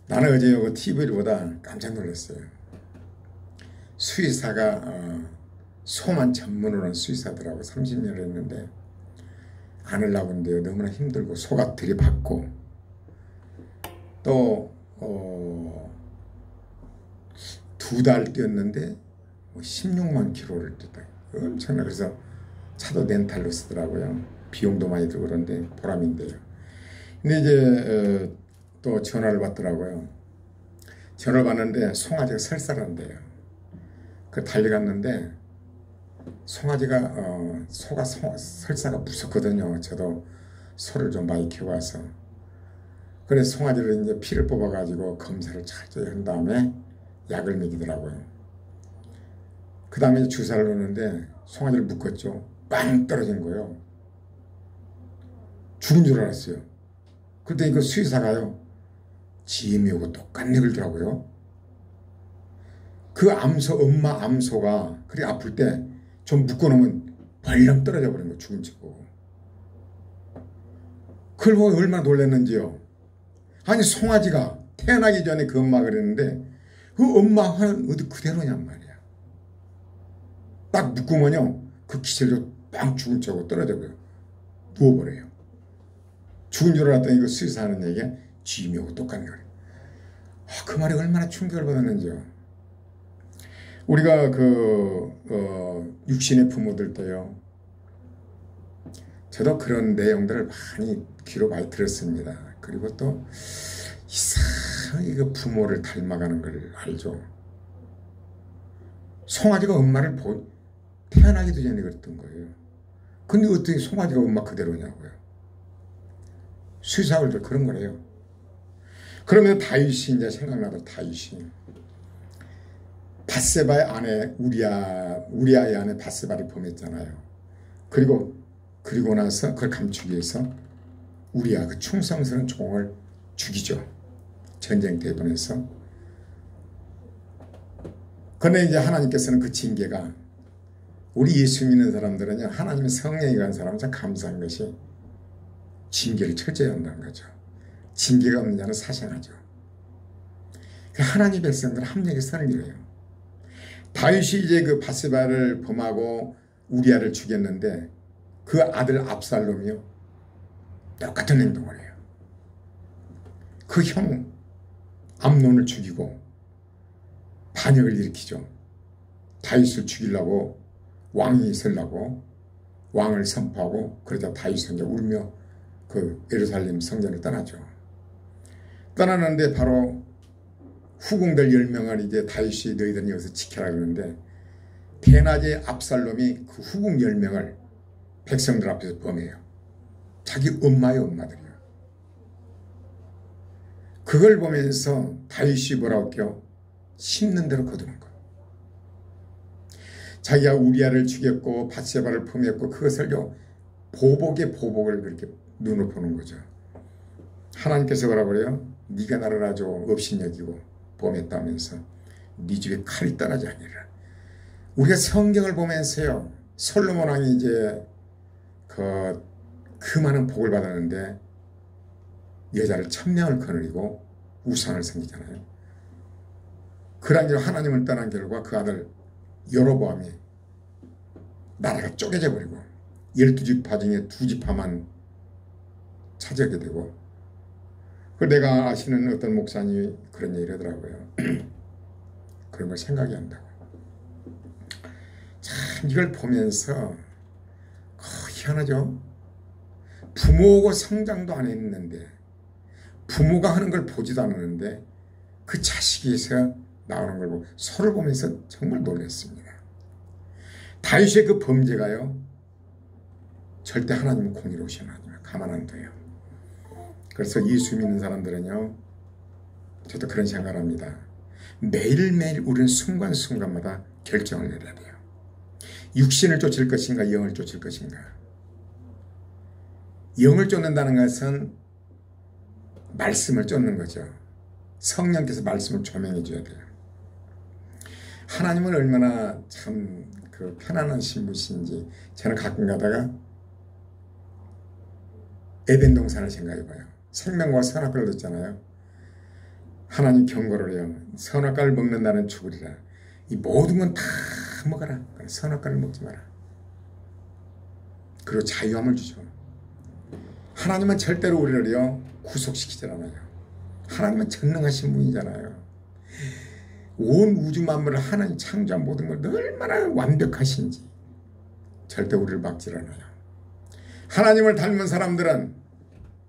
나는 어제 그 TV를 보다 깜짝 놀랐어요. 수의사가 소만 전문으로 한 수의사들하고 30년을 했는데 안으려고 하는데요. 너무나 힘들고 소가 들이받고 또 2달 뛰었는데 16만 킬로를 뛰었다. 엄청나. 그래서 차도 렌탈로 쓰더라고요. 비용도 많이 들고 그런데 보람인데요. 근데 이제 또 전화를 받더라고요. 전화를 받는데 송아지가 설사한대요. 그 달려갔는데 송아지가 소가 설사가 무섭거든요. 저도 소를 좀 많이 키워와서. 그래서 송아지를 이제 피를 뽑아가지고 검사를 철저히 한 다음에 약을 먹이더라고요. 그 다음에 주사를 놓는데 송아지를 묶었죠. 빵 떨어진 거예요. 죽은 줄 알았어요. 그때 그 수의사가요. 지음이하고 똑같은 얘기를 더라고요. 그 엄마 암소가 그리 아플 때 좀 묶어놓으면 벌렁 떨어져 버린 거 죽은 척고. 그걸 보고 얼마나 놀랐는지요. 아니 송아지가 태어나기 전에 그 엄마가 그랬는데 그 엄마 화는 어디 그대로냔 말이야. 딱 묶으면요 그 기절로 빵 죽은 척하고 떨어져버려요. 누워버려요. 죽은 줄 알았더니 그 수의사 하는 얘기가 쥐묘하고 똑같은 거예요. 그 말이 얼마나 충격을 받았는지요. 우리가 육신의 부모들 때요. 저도 그런 내용들을 많이 귀로 많이 들었습니다. 그리고 또 이상하게 그 부모를 닮아가는 걸 알죠. 송아지가 엄마를 태어나기도 전에 그랬던 거예요. 근데 어떻게 송아지가 엄마 그대로냐고요. 수의사들도 그런 거래요. 그러면 다윗이 이제 생각나도 다윗이 밧세바의 아내 우리아의 아내 밧세바를 범했잖아요. 그리고 나서 그걸 감추기 위해서 우리아 그 충성스러운 종을 죽이죠. 전쟁터에 보내서. 그런데 이제 하나님께서는 그 징계가 우리 예수 믿는 사람들은요. 하나님의 성령이 간 사람은 참 감사한 것이 징계를 철저히 한다는 거죠. 징계가 없는 자는 사생하죠. 하나님의 백성들은 합력의 선을 이뤄요. 다윗이 이제 그 밧세바를 범하고 우리아를 죽였는데 그 아들 압살롬이요. 똑같은 행동을 해요. 그 형 암논을 죽이고 반역을 일으키죠. 다윗을 죽이려고 왕이 있으려고 왕을 선포하고 그러자 다윗은 이제 울며 그 예루살렘 성전을 떠나죠. 떠나는데 바로 후궁들 10명을 이제 다윗이 너희들은 여기서 지켜라 그러는데 대낮에 압살롬이 그 후궁 10명을 백성들 앞에서 범해요. 자기 엄마의 엄마들이요. 그걸 보면서 다윗이 뭐라고 할게요? 심는 대로 거두는 거. 자기가 우리아를 죽였고 밧세바를 범했고 그것을요 보복의 보복을 그렇게 눈으로 보는 거죠. 하나님께서 뭐라고 그래요? 네가 나를 아주 업신여기고 범했다면서 네 집에 칼이 떠나지 아니라. 우리가 성경을 보면서요 솔로몬 왕이 이제 그 많은 복을 받았는데 여자를 1000명을 거느리고 우상을 섬기잖아요. 그러한 하나님을 떠난 결과 그 아들 여로보암이 나라가 쪼개져 버리고 12지파 중에 2지파만 차지하게 되고. 내가 아시는 어떤 목사님이 그런 얘기를 하더라고요. 그런 걸 생각이 한다고. 참 이걸 보면서 희한하죠. 부모고 성장도 안 했는데 부모가 하는 걸 보지도 않았는데 그 자식에서 나오는 걸 보고 서로 보면서 정말 놀랐습니다. 다윗의 그 범죄가요 절대 하나님은 공의로우신 하나님 가만 안 둬요. 그래서 예수 믿는 사람들은요 저도 그런 생각을 합니다. 매일매일 우리는 순간순간마다 결정을 내려야 돼요. 육신을 쫓을 것인가 영을 쫓을 것인가. 영을 쫓는다는 것은 말씀을 쫓는 거죠. 성령께서 말씀을 조명해 줘야 돼요. 하나님은 얼마나 참 그 편안한 신부신지 저는 가끔 가다가 에덴 동산을 생각해 봐요. 생명과 선악과를 뒀잖아요. 하나님 경고를 해요. 선악과를 먹는다는 죽으리라. 이 모든 건 다 먹어라. 선악과를 먹지 마라. 그리고 자유함을 주죠. 하나님은 절대로 우리를요 구속시키지 않아요. 하나님은 전능하신 분이잖아요. 온 우주 만물을 하나님 창조한 모든 걸 얼마나 완벽하신지 절대 우리를 막질 않아요. 하나님을 닮은 사람들은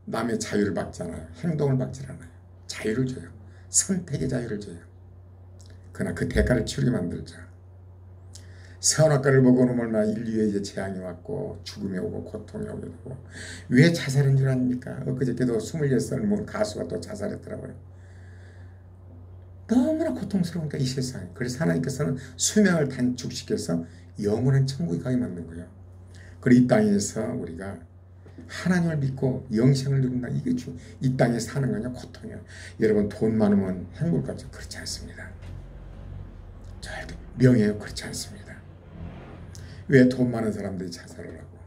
남의 자유를 막지 않아요. 행동을 막질 않아요. 자유를 줘요. 선택의 자유를 줘요. 그러나 그 대가를 치르게 만들죠. 선악과를 먹어놓으면 얼마나 인류에 이제 재앙이 왔고 죽음이 오고 고통이 오게 되고 왜 자살한 줄 아닙니까? 엊그저께도 26살 먹은 가수가 또 자살했더라고요. 너무나 고통스러우니까 이 세상에. 그래서 하나님께서는 수명을 단축시켜서 영원한 천국에 가게 만든 거예요. 그리고 이 땅에서 우리가 하나님을 믿고 영생을 누린다. 이게 이 땅에 사는 거냐 고통이야. 여러분 돈 많으면 행복을 갖죠. 그렇지 않습니다. 절대 명예요. 그렇지 않습니다. 왜 돈 많은 사람들이 자살을 하고.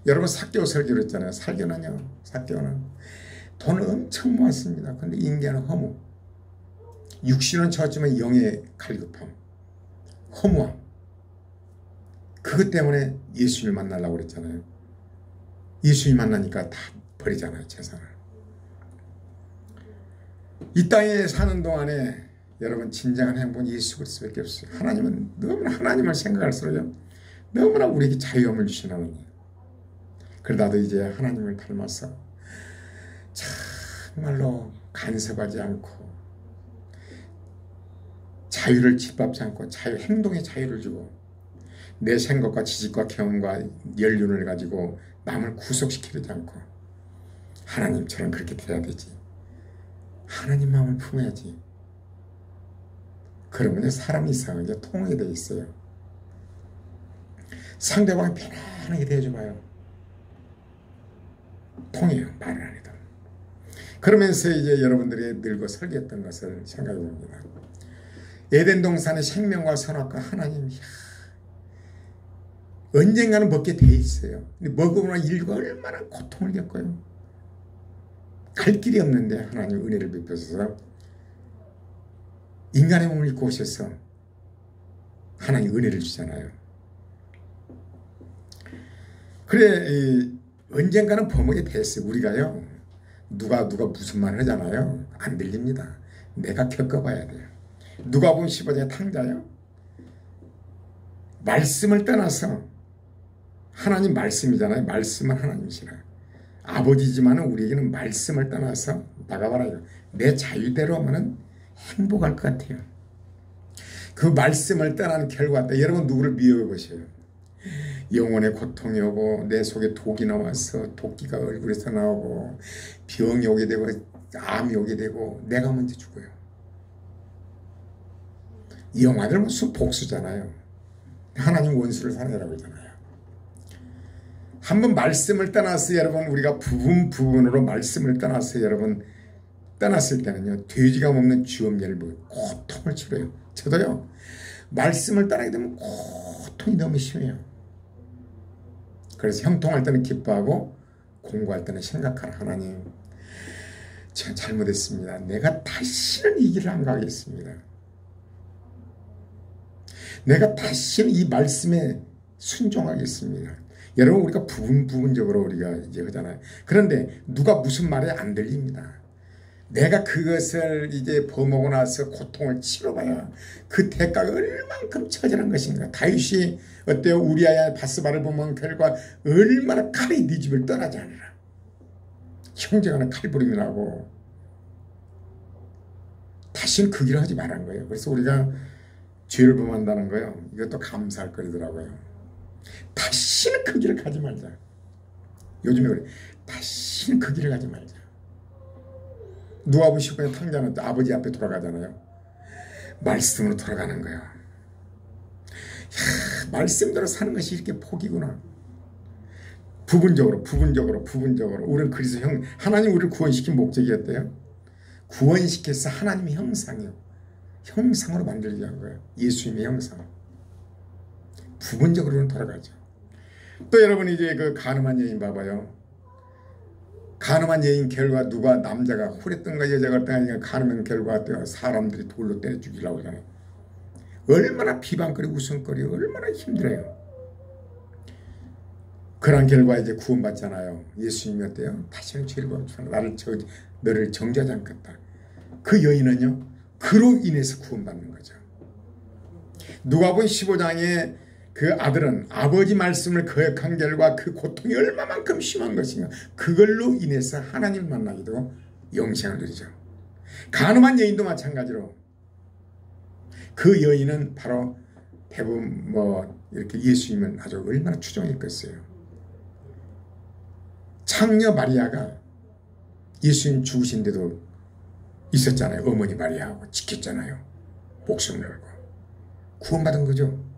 여러분 사개오 설교를 했잖아요. 사개오는요. 사개오는 돈을 엄청 모았습니다. 그런데 인간은 허무. 육신은 좋았지만 영의 갈급함. 허무함. 그것 때문에 예수님을 만나려고 그랬잖아요. 예수님 만나니까 다 버리잖아요. 재산을. 이 땅에 사는 동안에 여러분 진정한 행복은 예수 그리스도밖에 없어요. 하나님은 너무나 하나님을 생각할수록요 너무나 우리에게 자유함을 주시는 하나님. 그러다도 이제 하나님을 닮아서 정말로 간섭하지 않고 자유를 짓밟지 않고 행동의 자유를 주고 내 생각과 지식과 경험과 연륜을 가지고 남을 구속시키지 않고 하나님처럼 그렇게 돼야 되지. 하나님 마음을 품어야지. 그러면 사람이 이상하게 통하게 돼 있어요. 상대방이 편안하게 대해줘봐요. 통해요. 말을 안 해도. 그러면서 이제 여러분들이 늙어 설계했던 것을 생각해 봅니다. 에덴 동산의 생명과 선악과 하나님 언젠가는 먹게 돼 있어요. 근데 먹으면 인류가 얼마나 고통을 겪어요. 갈 길이 없는데 하나님 은혜를 베푸셔서 인간의 몸을 입고 오셔서 하나님 은혜를 주잖아요. 그래 언젠가는 범하게 됐어요. 우리가요. 누가 무슨 말 하잖아요. 안 들립니다. 내가 겪어봐야 돼요. 누가복음 15장의 탕자요. 말씀을 떠나서 하나님 말씀이잖아요. 말씀은 하나님이시라. 아버지지만 우리에게는 말씀을 떠나서 나가봐라. 내 자유대로 하면 행복할 것 같아요. 그 말씀을 떠나는 결과 여러분 누구를 미워해 보세요. 영혼의 고통이 오고 내 속에 독이 나와서 도끼가 얼굴에서 나오고 병이 오게 되고 암이 오게 되고 내가 먼저 죽어요. 이 영화들 무슨 복수잖아요. 하나님 원수를 사랑하라고 하잖아요. 한번 말씀을 떠나서 여러분 우리가 부분으로 말씀을 떠나서 여러분 떠났을 때는요. 돼지가 먹는 쥐엄열무 고통을 치러요. 저도요. 말씀을 떠나게 되면 고통이 너무 심해요. 그래서 형통할 때는 기뻐하고 공부할 때는 생각하라. 하나님 제가 잘못했습니다. 내가 다시는 이 길을 안 가겠습니다. 내가 다시는 이 말씀에 순종하겠습니다. 여러분 우리가 부분적으로 우리가 이제 하잖아요. 그런데 누가 무슨 말에 안 들립니다. 내가 그것을 이제 범하고 나서 고통을 치러봐야 그 대가가 얼만큼 처절한 것인가. 다윗이 어때요? 우리아야 바스바를 보면 결과 얼마나 칼이 네 집을 떠나지 않으라. 형제간에 칼부림이 나고 다시는 그 길을 하지 말란 거예요. 그래서 우리가 죄를 범한다는 거예요. 이것도 감사할 거리더라고요. 다시는 그 길을 가지 말자. 요즘에 그래. 다시는 그 길을 가지 말자. 누가복음 15장 탕자는 아버지 앞에 돌아가잖아요. 말씀으로 돌아가는 거야. 말씀대로 사는 것이 이렇게 복이구나. 부분적으로 우리는 그리스도 하나님 우리를 구원시킨 목적이었대요. 구원시켜서 하나님의 형상이요. 형상으로 만들기 위한 거예요. 예수님의 형상. 부분적으로는 돌아가죠. 또 여러분 이제 그 가늠한 여인 봐봐요. 간음한 여인 결과 누가 남자가 홀했던가 여자가 어떤가 간음한 결과 사람들이 돌로 때려 죽이려고 하잖아요. 얼마나 비방거리 웃음거리 얼마나 힘들어요. 그런 결과 이제 구원받잖아요. 예수님이 어때요? 다시는 죄를 범치 않아. 너를 정죄하지 않겠다. 그 여인은요. 그로 인해서 구원받는 거죠. 누가복음 15장에 그 아들은 아버지 말씀을 거역한 결과 그 고통이 얼마만큼 심한 것인가. 그걸로 인해서 하나님을 만나기도 영생을 누리죠. 간음한 여인도 마찬가지로 그 여인은 바로 대부분 이렇게 예수님은 아주 얼마나 추종했겠어요. 창녀 마리아가 예수님 죽으신데도 있었잖아요. 어머니 마리아하고 지켰잖아요. 목숨을 걸고 구원받은 거죠.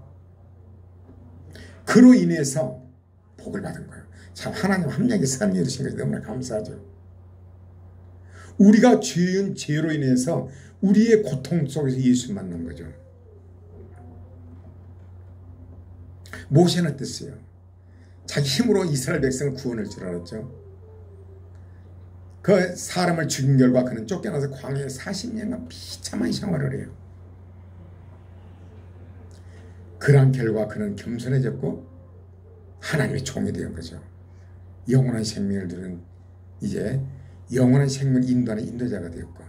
그로 인해서 복을 받은 거예요. 참 하나님 합력이 삶이 이루신 것이 너무나 감사하죠. 우리가 죄인 죄로 인해서 우리의 고통 속에서 예수 만난 거죠. 모세는 어땠어요? 자기 힘으로 이스라엘 백성을 구원할 줄 알았죠. 그 사람을 죽인 결과 그는 쫓겨나서 광야에 40년간 비참한 생활을 해요. 그러한 결과 그는 겸손해졌고 하나님의 종이 된 거죠. 영원한 생명을 들은 이제 영원한 생명을 인도하는 인도자가 되었고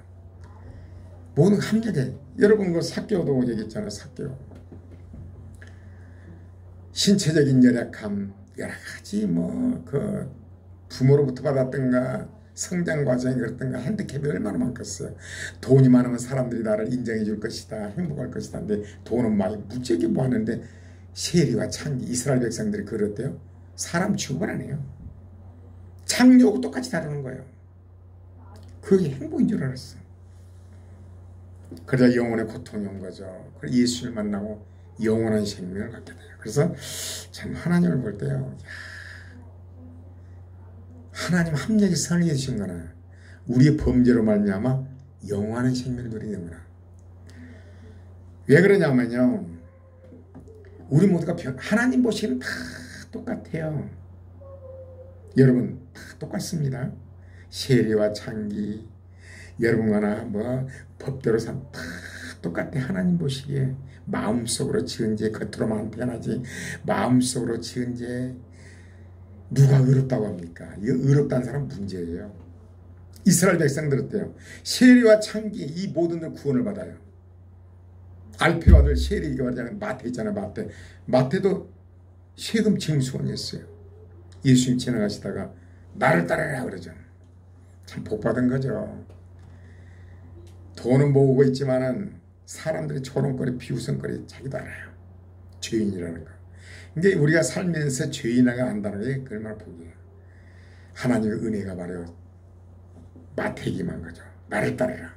모든 합력에 여러분 그 삭개오도 얘기했잖아요. 삭개오 신체적인 열약함 여러가지 그 부모로부터 받았던가 성장 과정이 그렇던가 핸디캡이 얼마나 많겠어요. 돈이 많으면 사람들이 나를 인정해 줄 것이다. 행복할 것이다. 근데 돈은 많이 무지하게 모았는데 세리와 창기 이스라엘 백성들이 그랬대요. 사람 취급을 안 해요. 창녀하고 똑같이 다루는 거예요. 그게 행복인 줄 알았어. 그러자 영혼의 고통이 온 거죠. 그래서 예수를 만나고 영원한 생명을 갖게 돼요. 그래서 참 하나님을 볼 때요. 하나님 합력이 선을 해주신 거나 우리의 범죄로 말미암아 영원한 생명을 누리게 됩니다. 왜 그러냐면요. 우리 모두가 하나님 보시기엔 다 똑같아요. 여러분 다 똑같습니다. 세리와 창기 여러분과나 법대로 다 똑같아. 하나님 보시기에 마음속으로 지은 죄 겉으로만 변하지 마음속으로 지은 죄 누가 의롭다고 합니까? 이거 의롭다는 사람 문제예요. 이스라엘 백성들 어때요? 세리와 창기 이 모든들 구원을 받아요. 알페오 아들 세리가 말하자면 마태 있잖아요. 마태도 세금 징수원이었어요. 예수님 지나가시다가 나를 따르라 그러죠. 참 복받은 거죠. 돈은 모으고 있지만은 사람들이 조롱거리 비웃음거리 자기도 알아요. 죄인이라는 거. 근데 우리가 살면서 죄인이라고 안다는 게 얼마나 복이에요. 하나님의 은혜가 바로 마태기만 거죠. 나를 따르라.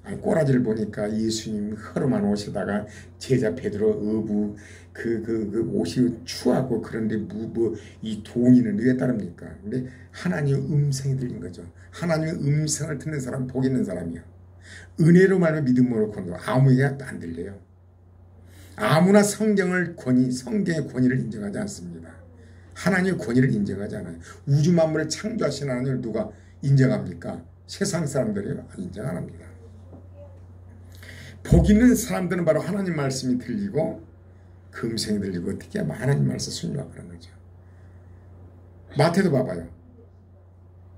아니, 꼬라지를 보니까 예수님 허름한 옷에다가 제자 베드로 어부 그 옷이 추하고 그런데 이 동이는 왜 따릅니까? 근데 하나님의 음성이 들린 거죠. 하나님의 음성을 듣는 사람 복 있는 사람이요. 은혜로 말하면 믿음으로 권도 아무에게 안 들려요. 아무나 성경의 권위를 인정하지 않습니다. 하나님의 권위를 인정하지 않아요. 우주 만물을 창조하신 하나님을 누가 인정합니까? 세상 사람들이 인정 안 합니다. 복 있는 사람들은 바로 하나님 말씀이 들리고 금생이 들리고 어떻게 하면 하나님 말씀 순종하고 그런 거죠. 마태도 봐봐요.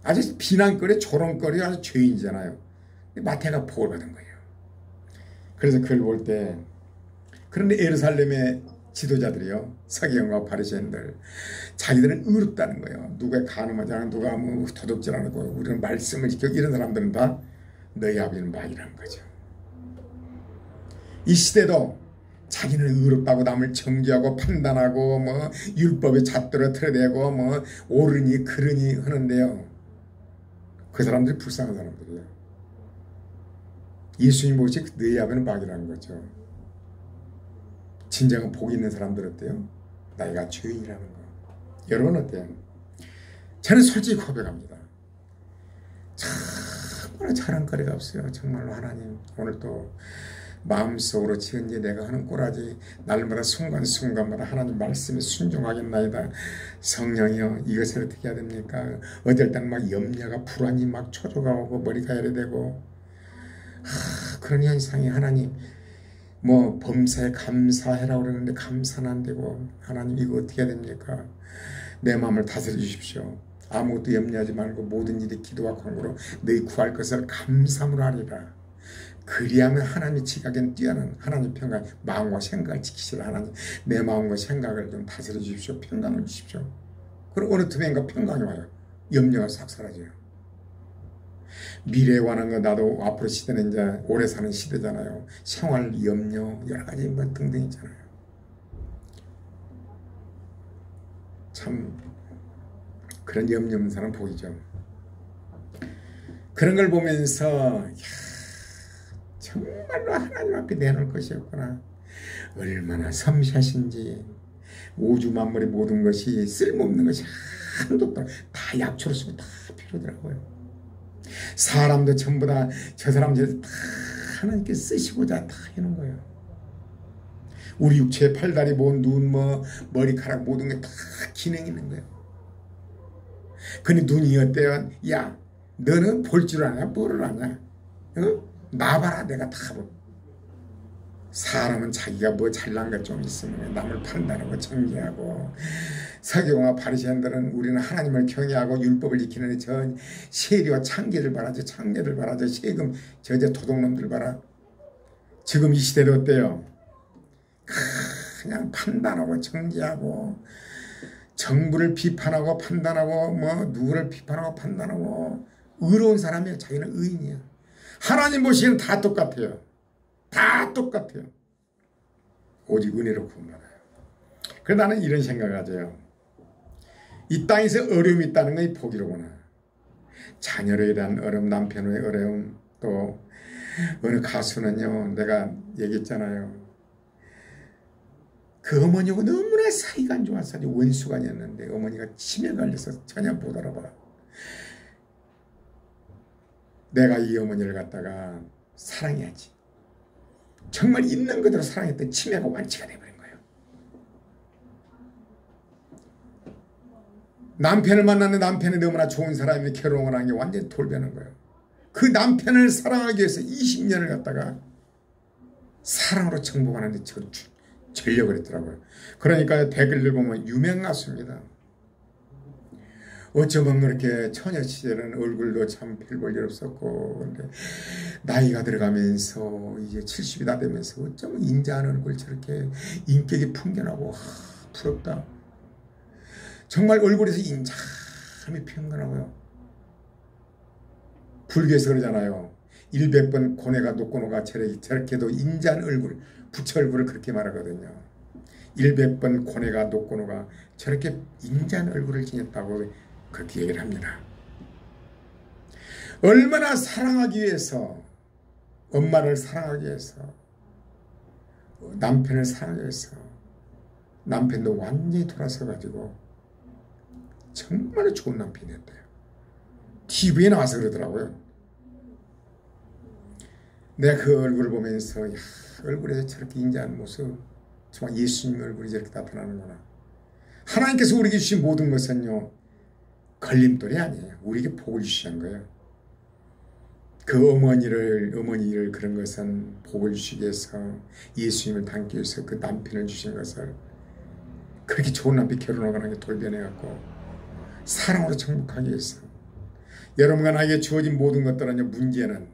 아주 비난거리 조롱거리 아주 죄인이잖아요. 마태가 복을 받은 거예요. 그래서 그걸 볼 때 그런데 예루살렘의 지도자들이요. 서기관과 바리새인들 자기들은 의롭다는 거예요. 누가 간음하지 않고 누가 도둑질 안 하고 우리는 말씀을 지키고 이런 사람들은 다 너희 아버지는 마귀라는 거죠. 이 시대도 자기는 의롭다고 남을 정죄하고 판단하고 율법에 잣들어 틀어대고 옳으니 그르니 하는데요. 그 사람들이 불쌍한 사람들이에요. 예수님 보시 너희 아버지는 마귀라는 거죠. 진정한 복 있는 사람들 어때요? 나이가 죄인이라는 거. 여러분 어때요? 저는 솔직히 고백합니다. 정말 자랑거리가 없어요. 정말로 하나님 오늘 또 마음속으로 지은지 내가 하는 꼬라지 날마다 순간순간마다 하나님 말씀에 순종하겠나이다. 성령이여 이것을 어떻게 해야 됩니까? 어떨 때는 막 염려가 불안이 막 초조가 오고 머리가 이래되고 그런 현상이 하나님 뭐 범사에 감사해라 그러는데 감사는 안 되고 하나님 이거 어떻게 해야 됩니까? 내 마음을 다스려 주십시오. 아무것도 염려하지 말고 모든 일이 기도와 간구로 너희 구할 것을 감사함으로 하리라. 그리하면 하나님의 지각엔 뛰어난 하나님 평강 마음과 생각을 지키시라. 하나님 내 마음과 생각을 좀 다스려 주십시오. 평강을 주십시오. 그럼 어느 틈엔가 평강이 와요. 염려가 싹 사라져요. 미래에 관한 거 나도 앞으로 시대는 이제 오래 사는 시대잖아요. 생활 염려 여러 가지 뭐 등등 있잖아요. 참 그런 염려 없는 사람 복이죠. 그런 걸 보면서 정말로 하나님 앞에 내놓을 것이었구나. 얼마나 섬세하신지. 우주 만물의 모든 것이 쓸모없는 것이 한도 없다. 다 약초로 쓰고 다 필요하더라고요. 사람도 전부 다 저 사람 다 하나님께 쓰시고자 다 해놓은 거예요. 우리 육체의 팔다리 눈 머리카락 모든 게 다 기능이 있는 거예요. 근데 눈이 어때요? 야 너는 볼 줄 아냐? 뭐를 아냐? 나 봐라 내가 다 봐. 사람은 자기가 뭐 잘난 것 좀 있으면 남을 판단하고 정죄하고 서기관과 바리새인들은 우리는 하나님을 경외하고 율법을 지키는 저 세리와 창기들 봐라. 저 창녀들 봐라. 저 세금 저 도둑놈들 봐라. 지금 이 시대는 어때요? 그냥 판단하고 정죄하고 정부를 비판하고 판단하고 뭐 누구를 비판하고 판단하고 의로운 사람이에요. 자기는 의인이에요. 하나님 보시기에는 다 똑같아요. 다 똑같아요. 오직 은혜로 구원받아요. 그래서 나는 이런 생각을 하죠. 이 땅에서 어려움이 있다는 건 복이로구나. 자녀로 인한 어려움, 남편의 어려움, 또 어느 가수는요 내가 얘기했잖아요. 그 어머니하고 너무나 사이가 안 좋아서 원수가 아니었는데 어머니가 치매 걸려서 전혀 못 알아봐. 내가 이 어머니를 갖다가 사랑해야지. 정말 있는 그대로 사랑했던 치매가 완치가 돼버린 거예요. 남편을 만났는데 남편이 너무나 좋은 사람이 결혼을 한 게 완전히 돌변한 거예요. 그 남편을 사랑하기 위해서 20년을 갖다가 사랑으로 정복하는데 전력을 했더라고요. 그러니까 댓글들 보면 유명 가수입니다. 어쩌면 그렇게 처녀 시절은 얼굴도 참 별 볼 일 없었고 근데 나이가 들어가면서 이제 70이 다 되면서 어쩌면 인자한 얼굴 저렇게 인격이 풍겨나고 부럽다. 정말 얼굴에서 인자함이 풍겨나고요. 불교에서 그러잖아요. 100번 고뇌가 높고노가 저렇게도 인자한 얼굴 부처 얼굴을 그렇게 말하거든요. 100번 고뇌가 높고노가 저렇게 인자한 얼굴을 지녔다고 그렇게 얘기를 합니다. 얼마나 사랑하기 위해서 엄마를 사랑하기 위해서 남편을 사랑하기 위해서 남편도 완전히 돌아서 가지고 정말 좋은 남편이었대요. TV에 나와서 그러더라고요. 내가 그 얼굴을 보면서 얼굴에서 저렇게 인자한 모습 정말 예수님 얼굴이 저렇게 나타나는구나. 하나님께서 우리에게 주신 모든 것은요 걸림돌이 아니에요. 우리에게 복을 주시는 거예요. 그 어머니를 그런 것은 복을 주시기 위해서 예수님을 닮기 위해서 그 남편을 주신 것을 그렇게 좋은 남편 결혼하는 게 돌변해갖고 사랑으로 정복하기 위해서 여러분과 나에게 주어진 모든 것들은 문제는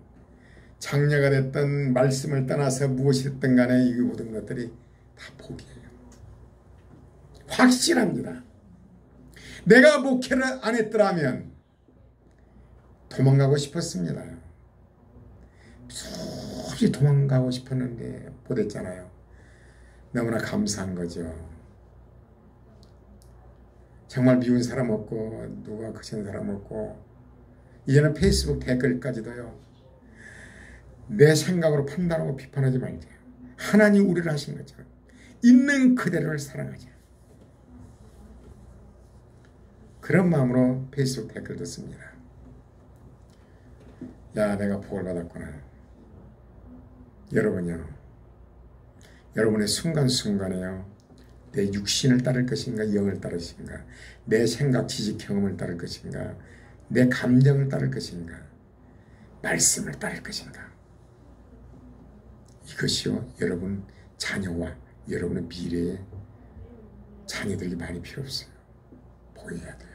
장녀가 됐든 말씀을 떠나서 무엇이 됐든 간에 이 모든 것들이 다 복이에요. 확실합니다. 내가 목회를 안 했더라면 도망가고 싶었습니다. 수없이 도망가고 싶었는데 못했잖아요. 너무나 감사한 거죠. 정말 미운 사람 없고 누가 거친 사람 없고 이제는 페이스북 댓글까지도요. 내 생각으로 판단하고 비판하지 말자. 하나님 우리를 하신 것처럼 있는 그대로를 사랑하자. 그런 마음으로 페이스북 댓글도 씁니다. 야 내가 복을 받았구나. 여러분요. 여러분의 순간순간에요. 내 육신을 따를 것인가 영을 따를 것인가, 내 생각, 지식, 경험을 따를 것인가, 내 감정을 따를 것인가, 말씀을 따를 것인가. 이것이요, 여러분 자녀와 여러분의 미래의 자녀들이 많이 필요 없어요. 보여야 돼요.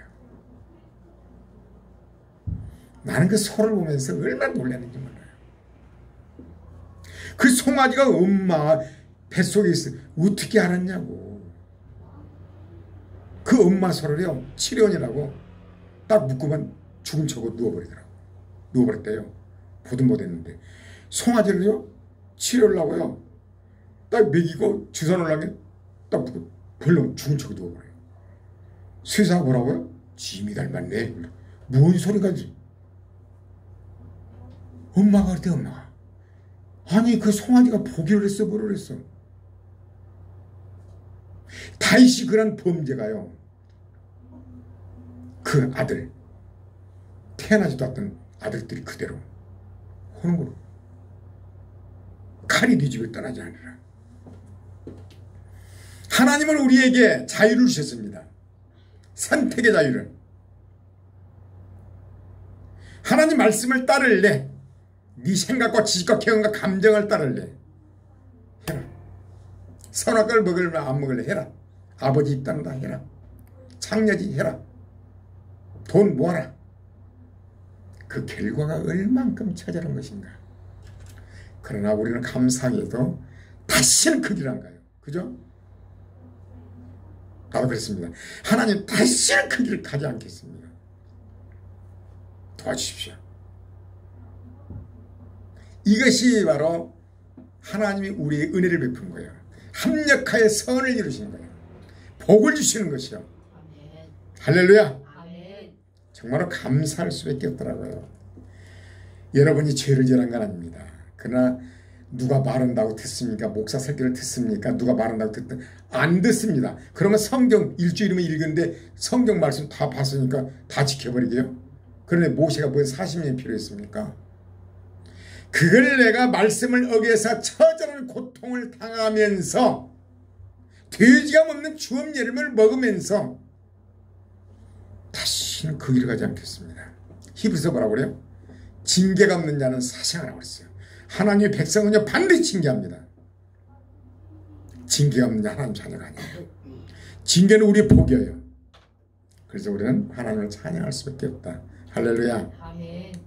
나는 그 소를 보면서 얼마나 놀랐는지 몰라요. 그 송아지가 엄마 뱃속에 있어 어떻게 알았냐고. 그 엄마 소를요 7년이라고 딱 묶으면 죽은 척하고 누워버리더라고. 누워버렸대요. 보든 못했는데 송아지를요 치료하려고요 딱 먹이고 주사 놓으려면 딱 묶고 벌렁 죽은 척하고 누워버려요. 세상 뭐라고요? 짐이 닮았네. 뭔 소리가 엄마가 그랬대. 엄마가 아니 그 송아지가 보기를 했어 뭐를 했어. 다윗이 그런 범죄가요 그 아들 태어나지도 않던 아들들이 그대로 하는 거로 칼이 네 집을 떠나지 않으라. 하나님은 우리에게 자유를 주셨습니다. 선택의 자유를. 하나님 말씀을 따를래, 네 생각과 지식과 경험과 감정을 따를래, 해라. 선악과를 먹을래 안 먹을래 해라. 아버지 입단다 해라. 창녀지 해라. 돈 모아라. 그 결과가 얼만큼 처절한 것인가. 그러나 우리는 감사하게도 다시는 그 길 안 가요. 그죠? 나도 그랬습니다. 하나님 다시는 그 길을 가지 않겠습니다. 도와주십시오. 이것이 바로 하나님이 우리의 은혜를 베푼 거예요. 합력하여 선을 이루시는 거예요. 복을 주시는 것이요. 아멘. 할렐루야. 아멘. 정말로 감사할 수밖에 없더라고요. 여러분이 죄를 지은 건 아닙니다. 그러나 누가 말한다고 듣습니까? 목사 설교를 듣습니까? 누가 말한다고 안 듣습니다. 그러면 성경 일주일이면 읽는데 성경 말씀 다 봤으니까 다 지켜버리게요. 그런데 모세가 뭐 40년이 필요했습니까? 그걸 내가 말씀을 어겨서 처절한 고통을 당하면서 돼지가 먹는 주업 여름을 먹으면서 다시는 그 길을 가지 않겠습니다. 히브리서 뭐라고 그래요? 징계가 없는 자는 사생하라고 그랬어요. 하나님의 백성은요 반드시 징계합니다. 징계가 없는 자 하나님 자녀가 아니에요. 징계는 우리의 복이에요. 그래서 우리는 하나님을 찬양할 수밖에 없다. 할렐루야. 아멘.